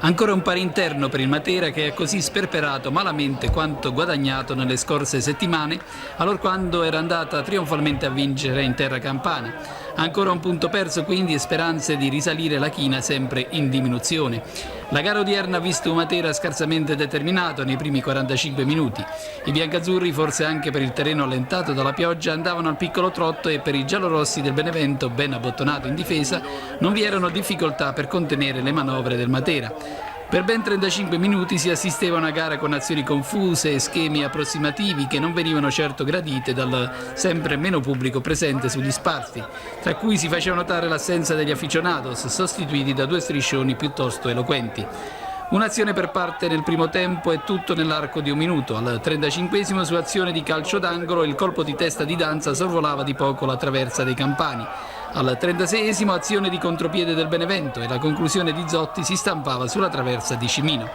Ancora un pari interno per il Matera che ha così sperperato malamente quanto guadagnato nelle scorse settimane, allorquando era andata trionfalmente a vincere in terra campana. Ancora un punto perso quindi e speranze di risalire la china sempre in diminuzione. La gara odierna ha visto un Matera scarsamente determinato nei primi 45 minuti. I biancazzurri, forse anche per il terreno allentato dalla pioggia, andavano al piccolo trotto e per i giallorossi del Benevento, ben abbottonato in difesa, non vi erano difficoltà per contenere le manovre del Matera. Per ben 35 minuti si assisteva a una gara con azioni confuse e schemi approssimativi che non venivano certo gradite dal sempre meno pubblico presente sugli spalti, tra cui si faceva notare l'assenza degli aficionados, sostituiti da due striscioni piuttosto eloquenti. Un'azione per parte nel primo tempo e tutto nell'arco di un minuto. Al 35esimo, su azione di calcio d'angolo, il colpo di testa di Danza sorvolava di poco la traversa dei Campani. Al 36esimo, azione di contropiede del Benevento e la conclusione di Zotti si stampava sulla traversa di Cimino.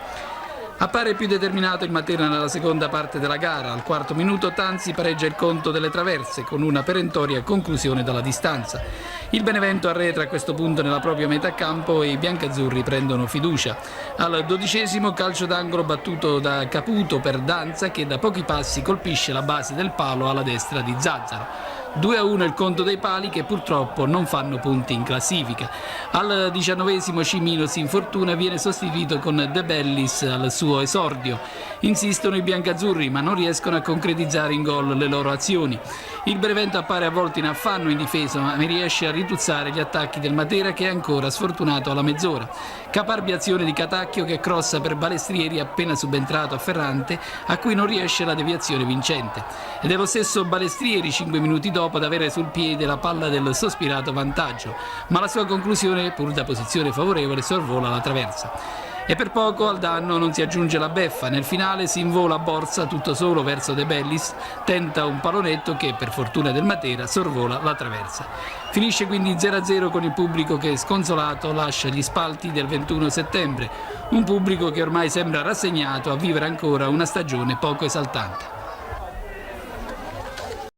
Appare più determinato il Matera nella seconda parte della gara. Al quarto minuto Tanzi pareggia il conto delle traverse con una perentoria conclusione dalla distanza. Il Benevento arretra a questo punto nella propria metà campo e i biancazzurri prendono fiducia. Al 12esimo, calcio d'angolo battuto da Caputo per Danza che da pochi passi colpisce la base del palo alla destra di Zazzaro. 2-1 il conto dei pali che purtroppo non fanno punti in classifica. Al 19esimo Cimino si infortuna e viene sostituito con De Bellis al suo esordio. Insistono i biancazzurri ma non riescono a concretizzare in gol le loro azioni. Il Benevento appare a volte in affanno in difesa ma riesce a rituzzare gli attacchi del Matera che è ancora sfortunato alla mezz'ora. Caparbia azione di Catacchio che crossa per Balestrieri appena subentrato a Ferrante a cui non riesce la deviazione vincente. Ed è lo stesso Balestrieri 5 minuti dopo ad avere sul piede la palla del sospirato vantaggio, ma la sua conclusione, pur da posizione favorevole, sorvola la traversa. E per poco al danno non si aggiunge la beffa. Nel finale si invola Borsa tutto solo verso De Bellis, tenta un pallonetto che per fortuna del Matera sorvola la traversa. Finisce quindi 0-0 con il pubblico che sconsolato lascia gli spalti del 21 settembre, un pubblico che ormai sembra rassegnato a vivere ancora una stagione poco esaltante.